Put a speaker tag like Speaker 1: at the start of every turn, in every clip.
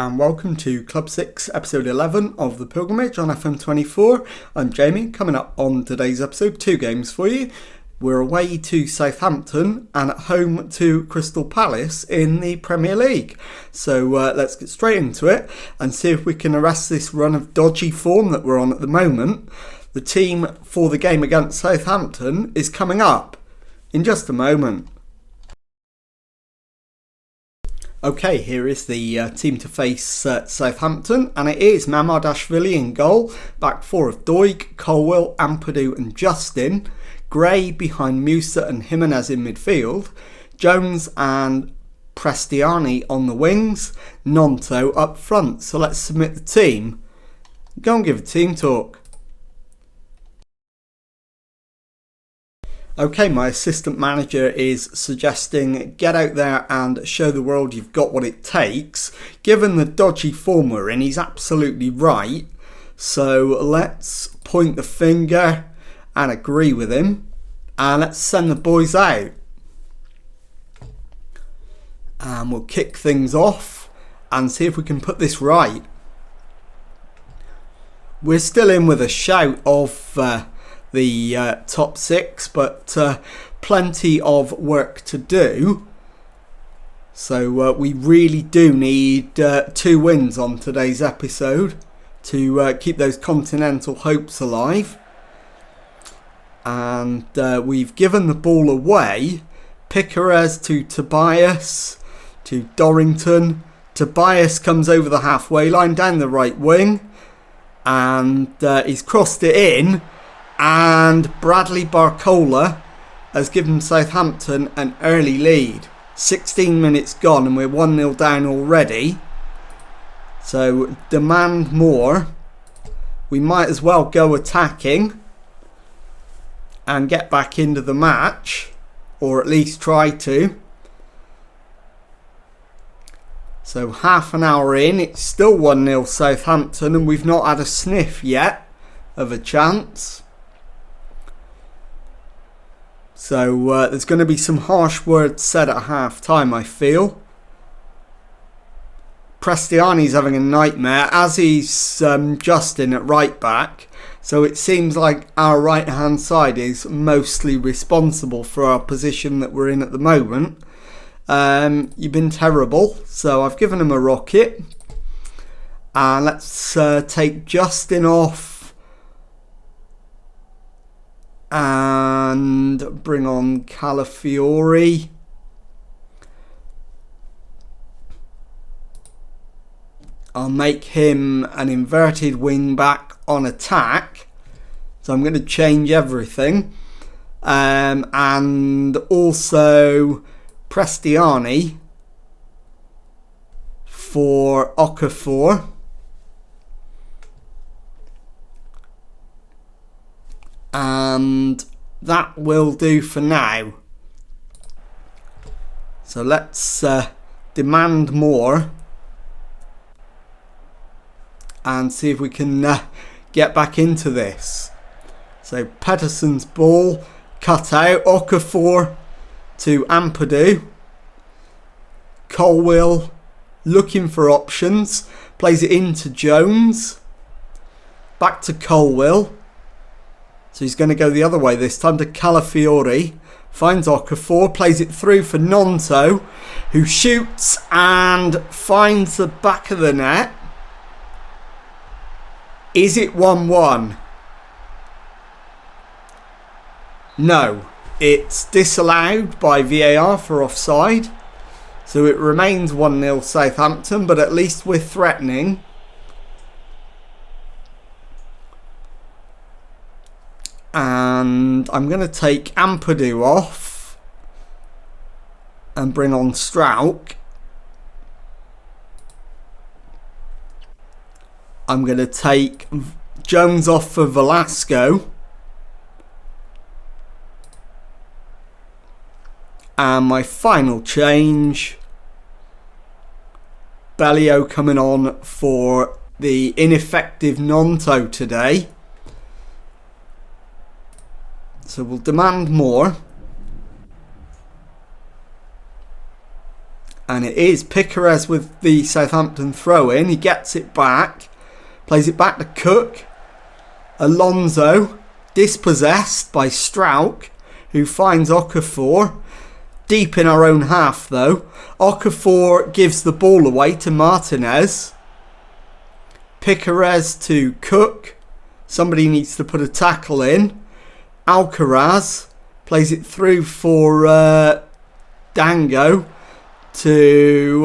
Speaker 1: and welcome to Club 6, episode 11 of The Pilgrimage on FM24. I'm Jamie, coming up on today's episode, 2 games for you. We're away to Southampton and at home to Crystal Palace in the Premier League. So let's get straight into it and see if we can arrest this run of dodgy form that we're on at the moment. The team for the game against Southampton is coming up in just a moment. Okay, here is the team to face Southampton, and it is Mamardashvili in goal, back four of Doig, Colwill, Ampadu and Justin, Gray behind Musa and Jimenez in midfield, Jones and Prestiani on the wings, Nonto up front. So let's submit the team. Go and give a team talk. Okay, my assistant manager is suggesting get out there and show the world you've got what it takes. Given the dodgy form we're in, he's absolutely right. So let's point the finger and agree with him. And let's send the boys out. And we'll kick things off and see if we can put this right. We're still in with a shout of the top 6, but plenty of work to do. So we really do need 2 wins on today's episode to keep those continental hopes alive. And we've given the ball away. Picares to Tobias, to Dorrington. Tobias comes over the halfway line down the right wing, and he's crossed it in. And Bradley Barcola has given Southampton an early lead. 16 minutes gone and we're 1-0 down already. So demand more. We might as well go attacking and get back into the match, or at least try to. So half an hour in, it's still 1-0 Southampton and we've not had a sniff yet of a chance. So there's going to be some harsh words said at half time, I feel. Prestiani's having a nightmare, as he's Justin at right back. So it seems like our right hand side is mostly responsible for our position that we're in at the moment. You've been terrible, so I've given him a rocket. And let's take Justin off. And bring on Calafiori. I'll make him an inverted wing back on attack. So I'm going to change everything. And also Prestiani for Okafor. And that will do for now. So let's demand more and see if we can get back into this. So Pedersen's ball cut out. Okafor to Ampadu. Colwill looking for options. Plays it into Jones. Back to Colwill. So he's going to go the other way this time to Calafiori. Finds Okafor, plays it through for Nonto, who shoots and finds the back of the net. Is it 1-1? No, it's disallowed by VAR for offside. So it remains 1-0 Southampton, but at least we're threatening. And I'm going to take Ampadu off and bring on Strauch. I'm going to take Jones off for Velasco. And my final change, Bellio coming on for the ineffective Nonto today. So we'll demand more. And it is Piquerez with the Southampton throw-in. He gets it back. Plays it back to Cook. Alonso. Dispossessed by Strauch, who finds Okafor. Deep in our own half, though. Okafor gives the ball away to Martinez. Piquerez to Cook. Somebody needs to put a tackle in. Alcaraz plays it through for Dango to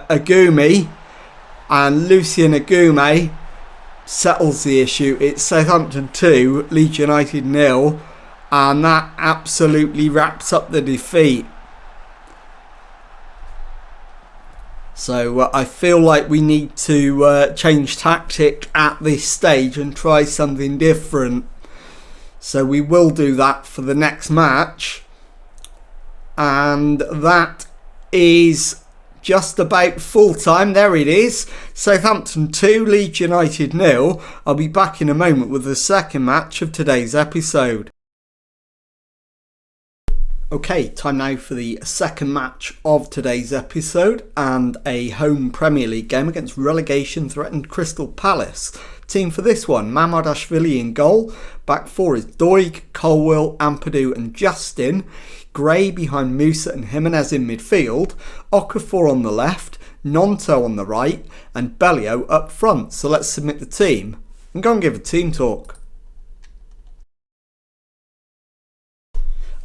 Speaker 1: Agumi, and Lucien Agume settles the issue. It's Southampton 2, Leeds United 0, and that absolutely wraps up the defeat. So I feel like we need to change tactic at this stage and try something different. So we will do that for the next match. And that is just about full time. There it is. Southampton 2, Leeds United 0. I'll be back in a moment with the second match of today's episode. Okay, time now for the second match of today's episode, and a home Premier League game against relegation threatened Crystal Palace. Team for this one: Mamardashvili in goal. Back four is Doig, Colwill, Ampadu and Justin. Gray behind Musa and Jimenez in midfield. Okafor on the left, Nonto on the right and Bellio up front. So let's submit the team and go and give a team talk.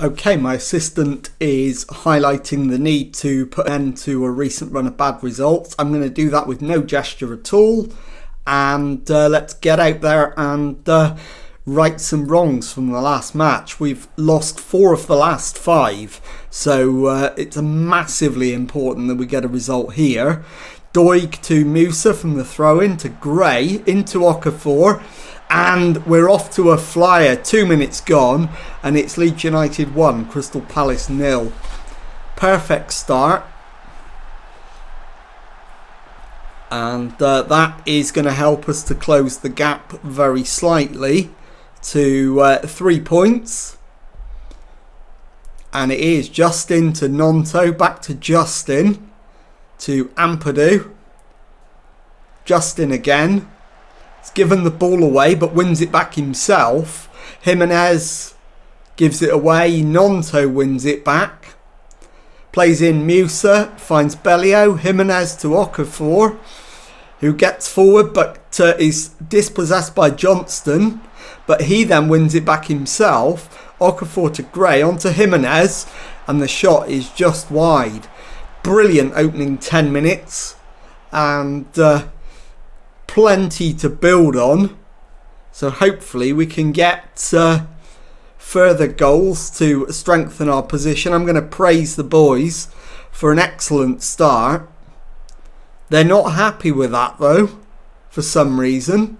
Speaker 1: Okay, my assistant is highlighting the need to put an end to a recent run of bad results. I'm going to do that with no gesture at all. And let's get out there and right some wrongs from the last match. We've lost 4 of the last 5. So it's massively important that we get a result here. Doig to Musa from the throw-in to Gray into Okafor. And we're off to a flyer. 2 minutes gone. And it's Leeds United 1, Crystal Palace 0. Perfect start. And that is going to help us to close the gap very slightly to 3 points. And it is Justin to Nonto. Back to Justin. To Ampadu. Justin again. He's given the ball away but wins it back himself. Jimenez gives it away. Nonto wins it back. Plays in Musa. Finds Bellio. Jimenez to Okafor, who gets forward but is dispossessed by Johnston. But he then wins it back himself. Okafor to Gray onto Jimenez. And the shot is just wide. Brilliant opening 10 minutes. And plenty to build on. So hopefully we can get further goals to strengthen our position. I'm going to praise the boys for an excellent start. They're not happy with that though, for some reason.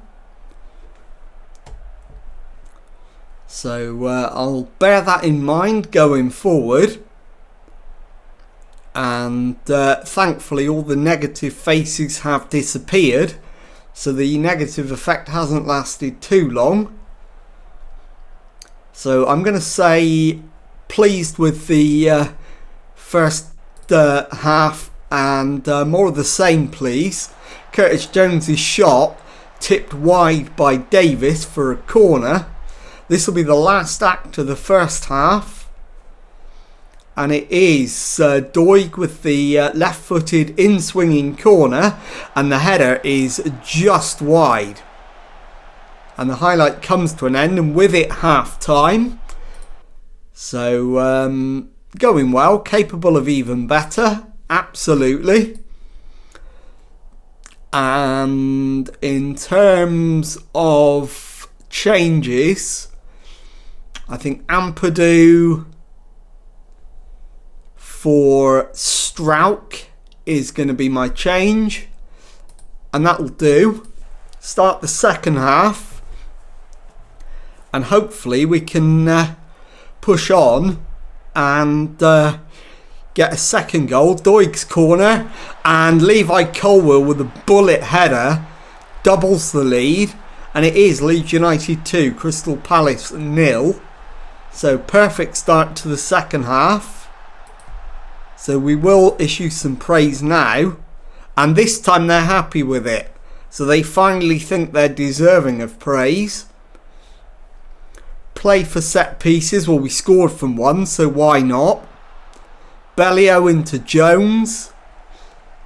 Speaker 1: So I'll bear that in mind going forward. And thankfully all the negative faces have disappeared. So the negative effect hasn't lasted too long. So I'm going to say pleased with the first half and more of the same, please. Curtis Jones's shot tipped wide by Davis for a corner. This will be the last act of the first half. And it is Doig with the left-footed in-swinging corner. And the header is just wide. And the highlight comes to an end. And with it, half-time. So, going well. Capable of even better. Absolutely. And in terms of changes, I think Ampadu for Strauch is going to be my change, and that'll do. Start the second half and hopefully we can push on and get a second goal. Doig's corner, and Levi Colwill with a bullet header doubles the lead, and it is Leeds United 2, Crystal Palace 0. So perfect start to the second half. So we will issue some praise now. And this time they're happy with it. So they finally think they're deserving of praise. Play for set pieces. Well, we scored from one, so why not? Bellio into Jones.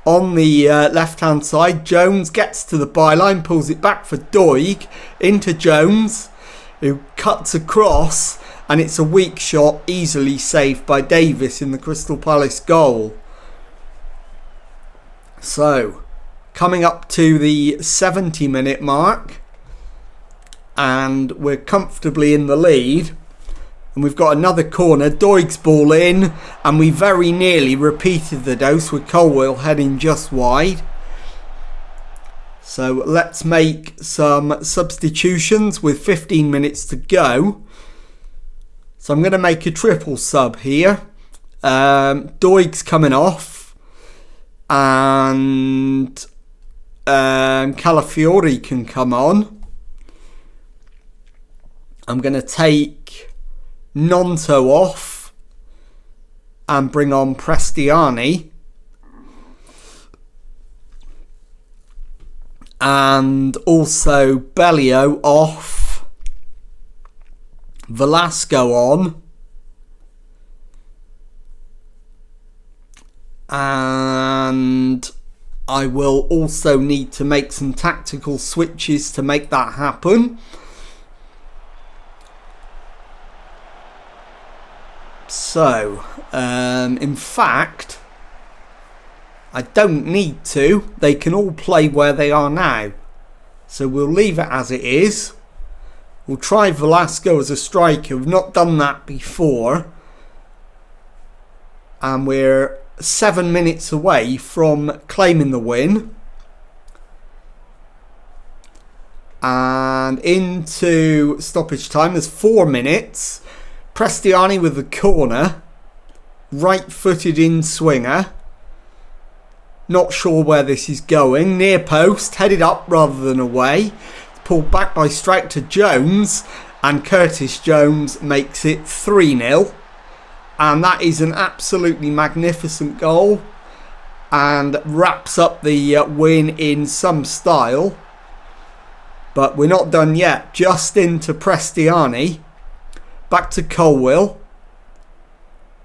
Speaker 1: On the left-hand side, Jones gets to the byline, pulls it back for Doig. Into Jones, who cuts across. And it's a weak shot, easily saved by Davis in the Crystal Palace goal. So, coming up to the 70-minute mark, and we're comfortably in the lead. And we've got another corner, Doig's ball in, and we very nearly repeated the dose with Colwill heading just wide. So let's make some substitutions with 15 minutes to go. So I'm going to make a triple sub here. Doig's coming off. And Calafiori can come on. I'm going to take Nonto off and bring on Prestiani. And also Bellio off. Velasco on. And I will also need to make some tactical switches to make that happen. So, in fact, I don't need to. They can all play where they are now. So we'll leave it as it is. We'll try Velasco as a striker. We've not done that before. And we're 7 minutes away from claiming the win. And into stoppage time, there's 4 minutes. Prestiani with the corner. Right-footed in swinger. Not sure where this is going. Near post, headed up rather than away. Pulled back by Strike to Jones. And Curtis Jones makes it 3-0. And that is an absolutely magnificent goal. And wraps up the win in some style. But we're not done yet. Just into Prestiani. Back to Colwill.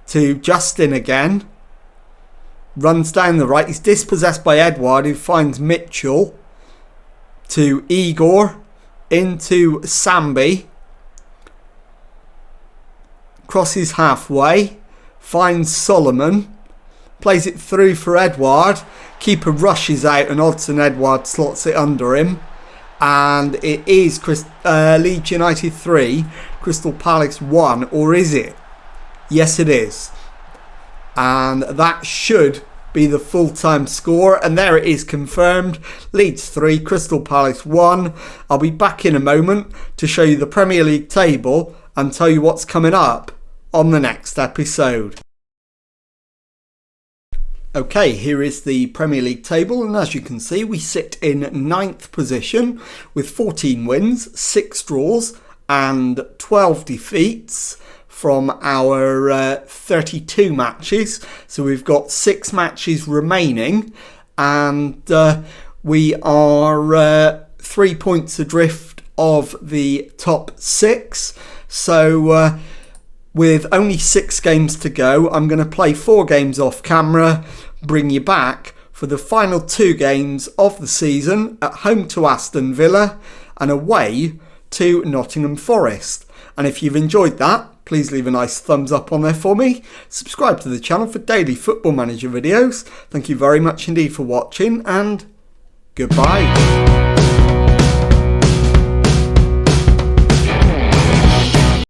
Speaker 1: To Justin again. Runs down the right. He's dispossessed by Edward, who finds Mitchell. To Igor. Into Sambi. Crosses halfway. Finds Solomon. Plays it through for Edward. Keeper rushes out and Odson Edward slots it under him. And it is Leeds United 3, Crystal Palace 1, or is it? Yes, it is. And that should be the full-time score. And there it is confirmed. Leeds 3, Crystal Palace 1. I'll be back in a moment to show you the Premier League table and tell you what's coming up on the next episode. Okay, here is the Premier League table, and as you can see, we sit in 9th position with 14 wins, 6 draws and 12 defeats from our 32 matches. So we've got 6 matches remaining, and we are 3 points adrift of the top 6. So with only 6 games to go, I'm going to play 4 games off camera, bring you back for the final 2 games of the season, at home to Aston Villa and away to Nottingham Forest. And if you've enjoyed that, please leave a nice thumbs up on there for me. Subscribe to the channel for daily Football Manager videos. Thank you very much indeed for watching, and goodbye.